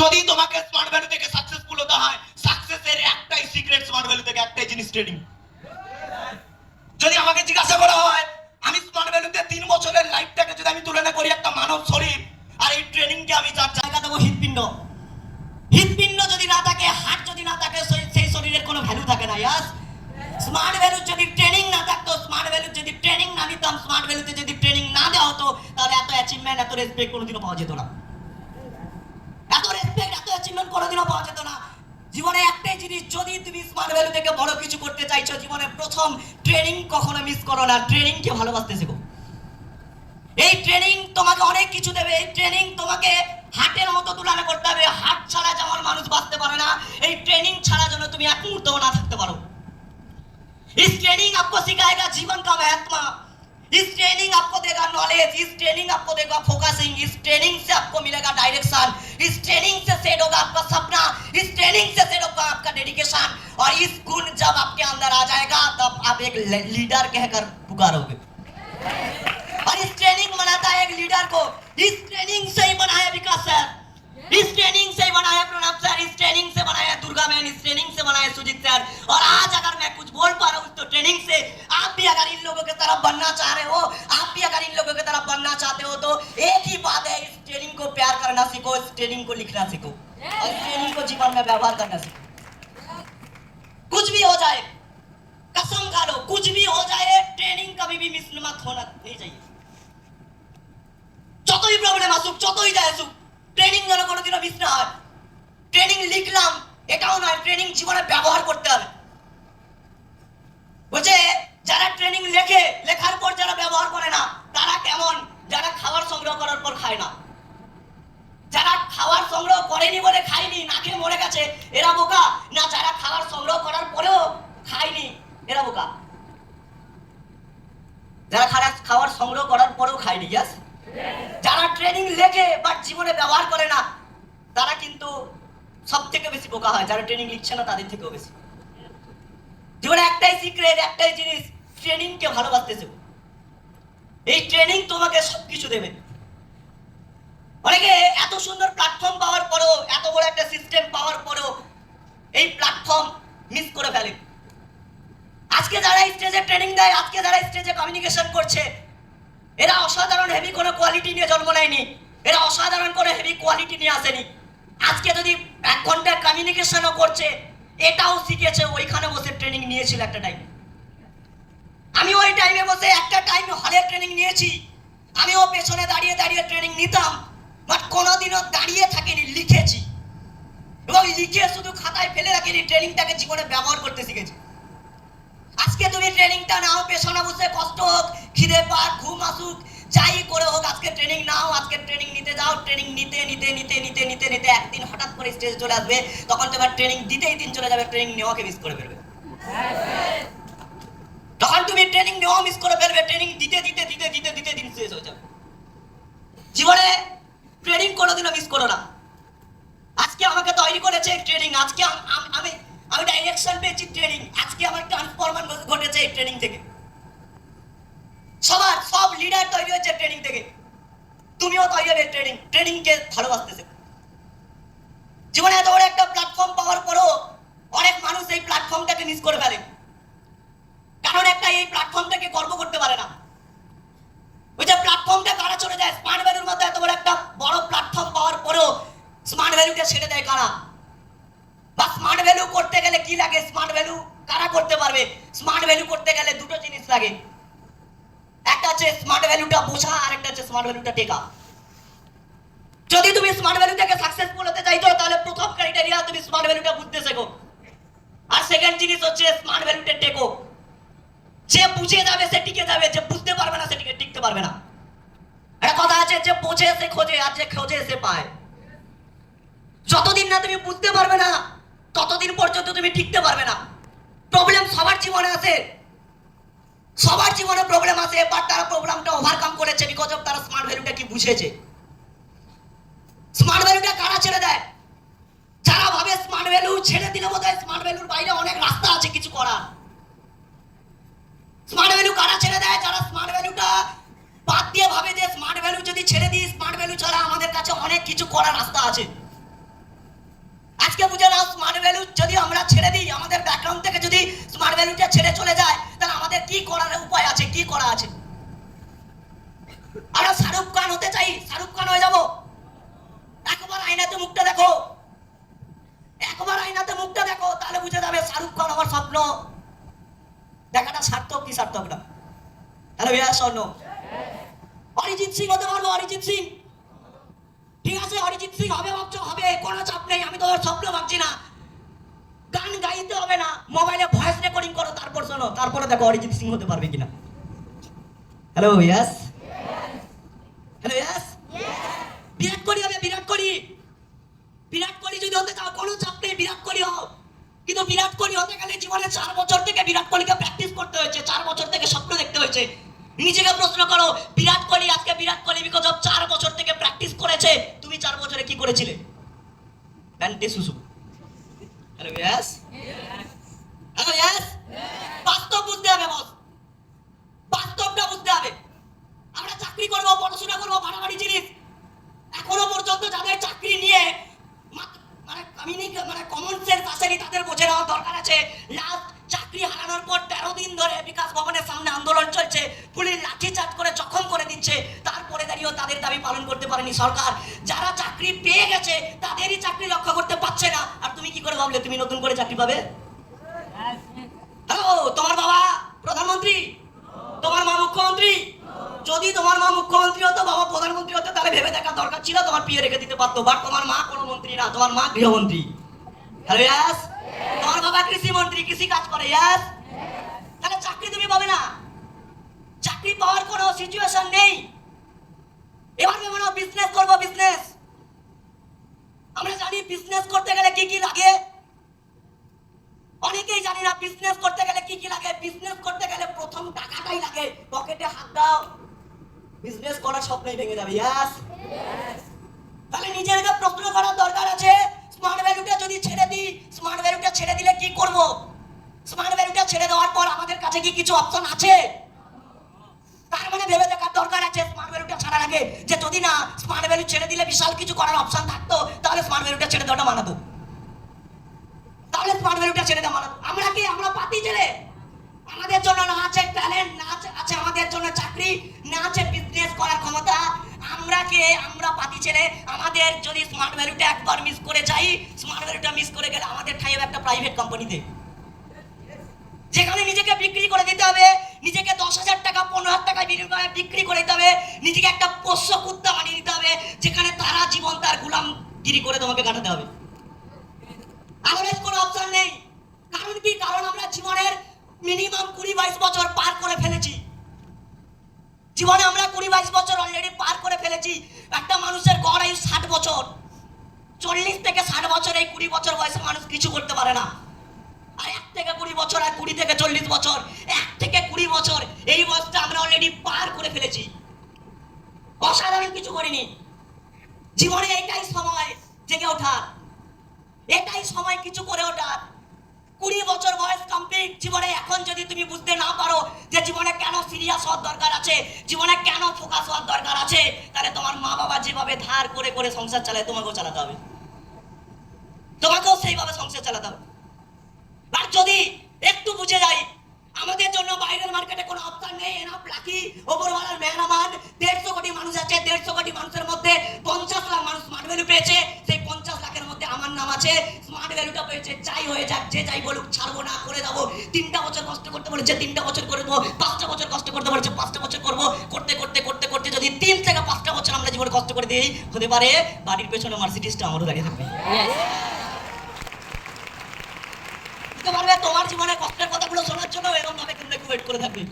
যদি তোমাকে smart value থেকে সাকসেসফুল হতে হয়, সাকসেসের একটাই সিক্রেট, স্মার্ট ভ্যালু থেকে একটাই জিনিস, ট্রেডিং। যদি আমাকে জিজ্ঞাসা করা হয় আমি স্মার্ট ভ্যালুতে 3 বছরের লাইফটাকে যদি আমি তুলনা করি একটা মানব শরীর, আর এই ট্রেনিংকে আমি 4 জায়গা দেবো হৃৎপিণ্ড। হৃৎপিণ্ড যদি না থাকে, হার্ট যদি না থাকে, সেই শরীরের কোনো ভ্যালু থাকে না। ইয়াস, স্মার্ট ভ্যালু যদি ট্রেনিং না থাকতো, স্মার্ট ভ্যালু যদি ট্রেনিং না নিতাম, স্মার্ট ভ্যালুতে যদি ট্রেনিং না দেওয়া হতো, তাহলে এত অ্যাচিভমেন্ট, এত রেসপেক্ট কোনোদিনও পাওয়া যেত না। এত রেসপেক্ট, এত অ্যাচিভমেন্ট কোনোদিনও পাওয়া যেত না। জীবনে একটাই জিনিস, যদি তুমি স্মার্ট ভ্যালু থেকে বড় কিছু করতে চাইছো, জীবনে প্রথম ট্রেনিং কখনো মিস করো না। ট্রেনিংকে ভালোবাসতে শেখো। এই ট্রেনিং তোমাকে অনেক কিছু দেবে। এই ট্রেনিং তোমাকে হার্টের মতো তুলনা করতে হবে। হার্ট ছাড়া যেমন মানুষ বাঁচতে পারে না, এই ট্রেনিং ছাড়া যেন তুমি এক মুহূর্তও না থাকতে পারো। इस ट्रेनिंग आपको सिखाएगा जीवन का महत्व। इस ट्रेनिंग आपको देगा नॉलेज। इस ट्रेनिंग आपको देगा फोकसिंग। इस ट्रेनिंग से आपको मिलेगा डायरेक्शन। इस ट्रेनिंग से सेट होगा आपका सपना। इस ट्रेनिंग से सेट होगा आपका डेडिकेशन। और इस गुण जब आपके अंदर आ जाएगा, तब आप एक लीडर कहकर पुकारोगे। और इस ट्रेनिंग बनाता है एक लीडर को। इस ट्रेनिंग से ही बनाया विकास सर, इस ट्रेनिंग से ही बनाया प्रणब सर, इस ट्रेनिंग से बनाया दुर्गा मैन, इस ट्रेनिंग से बनाया सुजीत सर। और आज अगर मैं कुछ बोल पा रहा हूँ तो ट्रेनिंग से। आप भी अगर इन लोगों की तरफ बनना चाह रहे हो, आप भी अगर इन लोगों की तरफ बनना चाहते हो, तो एक ही बात है, इस ट्रेनिंग को प्यार करना सीखो, इस ट्रेनिंग को लिखना सीखो, और इस ट्रेनिंग को जीवन में व्यवहार करना सीखो। कुछ भी हो जाए, कसम खा लो, कुछ भी हो जाए, ट्रेनिंग कभी भी मिस मत होना नहीं चाहिए। যতই প্রবলেম আসুক, যতই যায় আসুক, ট্রেনিং যেন কোনোদিনও মিস না হয়। ট্রেনিং লিখলাম এটাও নয়, ট্রেনিং জীবনে ব্যবহার করতে হবে। বলছে যারা ট্রেনিং লেখে, লেখার পর যারা ব্যবহার করে না, তারা কেমন? যারা খাবার সংগ্রহ করার পর খায় না। যারা খাবার সংগ্রহ করেনি বলে খায়নি, না খেয়ে মরে গেছে, এরা বোকা না? যারা খাবার সংগ্রহ করার পরেও খায়নি, এরা বোকা। যারা খাবার সংগ্রহ করার পরেও খায়নি, ইয়াস। যারা ট্রেনিং লেখে বাট জীবনে ব্যবহার করে না, তারা কিন্তু সব থেকে বেশি বোকা হয়। যারা ট্রেনিং লিখছে না, তাদের থেকেও বেশি। জীবনে একটাই সিক্রেট, একটাই জিনিস, ট্রেনিংকে ভালোবাসতে শেখো। এই ট্রেনিং তোমাকে সবকিছু দেবে। অনেকে এত সুন্দর প্ল্যাটফর্ম পাওয়ার পরেও, এত বড় একটা সিস্টেম পাওয়ার পরেও এই প্ল্যাটফর্ম মিস করে ফেলে। আজকে যারা স্টেজে ট্রেনিং দেয়, আজকে যারা স্টেজে কমিউনিকেশন করছে, এরা অসাধারণ হেভি কোনো কোয়ালিটি নিয়ে জন্ম নেয়নি। এরা অসাধারণ কোনো হেভি কোয়ালিটি নিয়ে আসেনি। আজকে যদি 1 ঘন্টা কমিউনিকেশনও করছে, এটাও শিখেছে ওইখানে বসে ট্রেনিং নিয়েছিল একটা টাইম। আমি ওই টাইমে বসে একটা টাইম হলে ট্রেনিং নিয়েছি। আমিও পেছনে দাঁড়িয়ে দাঁড়িয়ে ট্রেনিং নিতাম, বাট কোনোদিনও দাঁড়িয়ে থাকিনি, লিখেছি। এবং লিখে শুধু খাতায় ফেলে রাখিনি, ট্রেনিংটাকে জীবনে ব্যবহার করতে শিখেছি। আজকে তুমি ট্রেনিংটা নাও, পেছনে বসে কষ্ট হোক, খিদে পাক, ঘুম আসুক, যাই করে হোক, আজকে ট্রেনিং নাও, আজকে ট্রেনিং নিতে যাও। ট্রেনিং নিতে নিতে নিতে নিতে নিতে নিতে একদিন হঠাৎ করে স্টেজ চলে আসবে, তখন তোমার ট্রেনিং দিতেই দিন চলে যাবে, ট্রেনিং নেওয়াকে মিস করে ফেলবে। তখন তুমি ট্রেনিং নেওয়া মিস করে ফেলবে, ট্রেনিং দিতে দিতে দিতে দিতে দিতে দিন শেষ হয়ে যাবে। জীবনে ট্রেনিং কোনোদিনও মিস করো না। আজকে আমাকে তৈরি করেছে ট্রেনিং। আজকে আমি ডাইরেকশন পেয়েছি ট্রেনিং। আজকে আমার ট্রান্সফরমেশন ঘটেছে এই ট্রেনিং থেকে। সব লিডার তৈরি হয়েছে ট্রেনিং থেকে। তুমিও তৈরি হবে ট্রেনিং। ট্রেনিংকে ভালোবাসতে শেখো। জীবনে এত বড় একটা প্ল্যাটফর্ম পাওয়ার পরও অনেক মানুষ এই প্ল্যাটফর্মটাকে মিস করে ফেলে। কারণ একটা এই প্ল্যাটফর্মটাকে গর্ব করতে পারে না। ওই যে প্ল্যাটফর্মটা কারা চলে যায়? স্মার্ট ভ্যালুর মধ্যে এত বড় একটা বড় প্ল্যাটফর্ম পাওয়ার পরও স্মার্ট ভ্যালুটা ছেড়ে দেয় কারা? বা স্মার্ট ভ্যালু করতে গেলে কি লাগে? স্মার্ট ভ্যালু কারা করতে পারবে? স্মার্ট ভ্যালু করতে গেলে দুটো জিনিস লাগে। একটা হচ্ছে স্মার্ট ভ্যালুটা বোঝা, আর একটা হচ্ছে স্মার্ট ভ্যালুটা টেকা। যদি তুমি স্মার্ট ভ্যালু থেকে সাকসেসফুল হতে চাইছো, তাহলে প্রথম ক্রাইটেরিয়া তুমি স্মার্ট ভ্যালুটা বুঝতে শেখো। আর সেকেন্ড জিনিস হচ্ছে স্মার্ট ভ্যালুটা টেকো। যে বুঝে যাবে সে টিকে যাবে, যে বুঝতে পারবে না সে টিকতে পারবে না। একটা কথা আছে, যে বোঝে সে খোঁজে, আর যে খোঁজে সে পায়। যতদিন না তুমি বুঝতে পারবে না, ততদিন পর্যন্ত তুমি টিকতে পারবে না। প্রবলেম সবার জীবনে আছে, সবার জীবনে প্রবলেম আছে, বাট তারা প্রবলেমটা ওভারকাম করেছে বিকজ অফ তারা স্মার্ট ভ্যালুটা কি বুঝেছে। স্মার্ট ভ্যালুটা কারা ছেড়ে দেয়? যারা ভাবে স্মার্ট ভ্যালু ছেড়ে দিলে বোধহয় স্মার্ট ভ্যালুর বাইরে অনেক রাস্তা আছে কিছু করার। স্মার্ট ভ্যালু কারা ছেড়ে দেয়? যারা স্মার্ট ভ্যালুটা বাদ দিয়ে ভাবে যে স্মার্ট ভ্যালু যদি ছেড়ে দিই, স্মার্ট ভ্যালু ছাড়া আমাদের কাছে অনেক কিছু করার রাস্তা আছে। আজকে বুঝে নাও, স্মার্ট ভ্যালু যদি আমরা ছেড়ে দিই, আমাদের ব্যাকগ্রাউন্ড থেকে যদি স্মার্ট ভ্যালুটা ছেড়ে চলে যায়, তাহলে আমাদের কি করার উপায় আছে, কি করা আছে? আমরা শাহরুখ খান হতে চাই, শাহরুখ খান হয়ে যাব? একবার আয়নাতে মুখটা দেখো, একবার আয়নাতে মুখটা দেখো, তাহলে বুঝে যাবে শাহরুখ খান আমার স্বপ্ন দেখাটা সার্থক কি সার্থক না। তাহলে ভাইয়া স্বর্ণ অরিজিৎ সিং হতে পারবো? অরিজিৎ সিং, ঠিক আছে, অরিজিৎ সিং হবে ভাবছো? হবে, কোনো চাপ নেই, আমি তোমার স্বপ্ন ভাবছি না। গান গাইতে হবে না, মোবাইলে ভয়েস রেকর্ডিং করো, তারপর শোনো, তারপরে দেখো অরিজিৎ সিং হতে পারবে কিনা। হ্যালো ইয়াস, হ্যালো ইয়াস। বিরাট কোহলি হবে, বিরাট কোহলি, বিরাট কোহলি যদি হতে চাও কোনো চাপ নেই, বিরাট কোহলি হও। কিন্তু বিরাট কোহলি হতে গেলে জীবনে 4 বছর থেকে বিরাট কোহলিকে প্র্যাকটিস করতে হয়েছে, 4 বছর থেকে স্বপ্ন দেখতে হয়েছে। নিজেকে প্রশ্ন করো, বিরাট কোহলি আজকে বিরাট কোহলি বিকজ অফ 4 বছর থেকে প্র্যাকটিস করেছে। তুমি 4 বছরে কি করেছিলে? প্যান্টে সুসু। হ্যালো ইয়াস, হ্যালো ইয়াস। বাস্তব বুঝতে হবে বস, বাস্তবটা বুঝতে হবে। আমরা চাকরি করবো, পড়াশোনা করবো, বাড়াবাড়ি জিনিস। এখনো পর্যন্ত যাদের চাকরি নিয়ে মানে কমন সেন্স আসেনি, তাদের বোঝে নেওয়ার দরকার আছে। লাস্ট চাকরি হারানোর পর 13 দিন ধরে বিকাশ ভবনের সামনে আন্দোলন চলছে, পুলিশ লাঠিচার্জ করে জখম করে দিচ্ছে, তারপরে দাঁড়িয়েও তাদের দাবি পালন করতে পারেনি সরকার। যারা চাকরি পেয়ে গেছে তাদেরই চাকরি রক্ষা করতে পারছে না। আর তুমি কি করে ভাবলে তুমি নতুন করে চাকরি পাবে? হ্যালো, তোমার বাবা প্রধানমন্ত্রী, তোমার মা মুখ্যমন্ত্রী। যদি তোমার মা মুখ্যমন্ত্রী হতো, বাবা প্রধানমন্ত্রী হতো, তাহলে ভেবে দেখার দরকার ছিল, তোমার বিয়ে রেখে দিতে পারতো। বাট তোমার মা কোনো মন্ত্রী না, তোমার মা গৃহমন্ত্রী। হ্যালো ইয়াস। তোমার বাবা কৃষি মন্ত্রী, কৃষি কাজ করে। ইয়াস। তাহলে চাকরি তুমি পাবে না, চাকরি পাওয়ার কোনো সিচুয়েশন নেই। এবার ভেবে নাও বিজনেস করবো, বিজনেস। আমরা জানি বিজনেস করতে গেলে কি কি লাগে, অনেকেই জানি না বিজনেস করতে গেলে কি কি লাগে। বিজনেস করতে গেলে প্রথম টাকাটাই লাগে, পকেটে হাত দাও, বিজনেস করার স্বপ্নই ভেঙে যাবে। ইয়াস। তাহলে নিজেকে প্রশ্ন করার দরকার আছে, স্মার্ট ভ্যালুটা যদি ছেড়ে দিই, স্মার্ট ভ্যালুটা ছেড়ে দিলে কি করব? স্মার্ট ভ্যালুটা ছেড়ে দেওয়ার পর আমাদের কাছে কি কিছু অপশন আছে? তার মানে ভেবে দেখার দরকার আছে স্মার্ট ভ্যালুটা ছাড়ার আগে, যে যদি না স্মার্ট ভ্যালু ছেড়ে দিলে বিশাল কিছু করার অপশন থাকতো, তাহলে স্মার্ট ভ্যালুটা ছেড়ে দেওয়াটা মানাতো। তাহলে স্মার্ট ভ্যালুটা ছেড়ে দেওয়া মানাতো। আমরা কি, আমরা পাতি ছেলে? আমাদের জন্য না আছে ট্যালেন্ট, না আছে আমাদের জন্য চাকরি, না আছে বিজনেস করার ক্ষমতা। আমরা পাতি ছেলে। আমাদের যদি স্মার্ট ভ্যালুটা একবার মিস করে যাই, স্মার্ট ভ্যালুটা মিস করে গেলে আমাদের ঠাই হবে একটা প্রাইভেট কোম্পানিতে, যেখানে নিজেকে বিক্রি করে দিতে হবে, নিজেকে 10,000 টাকা 15,000 টাকায় বিক্রি করে দিতে হবে, নিজেকে একটা পোষ্য কুত্তা বানিয়ে দিতে হবে, যেখানে তারা জীবন তার গোলামগিরি করে তোমাকে কাটাতে হবে। আমাদের কোনো অপশন নেই। কারণ কি? কারণ আমরা জীবনের মিনিমাম 20-22 বছর পার করে ফেলেছি। জীবনে আমরা 20-22 বছর অলরেডি পার করে ফেলেছি। একটা মানুষের গড় আয়ু 60 বছর। 40 থেকে 60 বছর, এই 20 বছর বয়সে মানুষ কিছু করতে পারে না। আর 1 থেকে 20 বছর, আর 20 থেকে 40 বছর, 1 থেকে 20 বছর, এই বয়সটা আমরা অলরেডি পার করে ফেলেছি। অসাধারণ কিছু করিনি। জীবনে এটাই সময় জেগে ওঠার, এটাই সময় কিছু করে ওঠার। 20 বছর বয়স কমপ্লিট। জীবনে এখন যদি তুমি বুঝতে না পারো যে জীবনে কেন সিরিয়াস হওয়ার দরকার আছে, জীবনে কেন ফোকাস হওয়ার দরকার আছে, তাহলে তোমার মা বাবা যেভাবে ধার করে করে সংসার চালায়, তোমাকেও চালাতে হবে, তোমাকেও সেইভাবে সংসার চালাতে হবে। আর যদি একটু বুঝে যাই আমাদের জন্য বাইরের মার্কেটে কোনো অপশন নেই, এনাফ লাকি, ওপরওয়ালার মেহরবান, 150 কোটি মানুষ আছে, 150 কোটি মানুষের মধ্যে 50 লাখ মানুষ স্মার্ট ভ্যালু পেয়েছে। সেই 50 লাখের মধ্যে আমার নাম আছে। স্মার্ট ভ্যালুটা পেয়েছে, যাই হয়ে যাক, যে যাই বলুক, ছাড়বো না, করে যাবো। 3টা বছর কষ্ট করতে বলেছে, 3টা বছর করবো। 5টা বছর কষ্ট করতে বলেছে, 5টা বছর করবো। করতে করতে করতে করতে যদি 3 থেকে 5টা বছর আমরা জীবনে কষ্ট করে দিই, হতে পারে বাড়ির পেছনে মার্সিডিজটা আমারও দাঁড়িয়ে থাকবে। তোমার জীবনে কষ্টের কথাগুলো শোনার জন্য এরকম ভাবে কেউ ওয়েট করে থাকবে।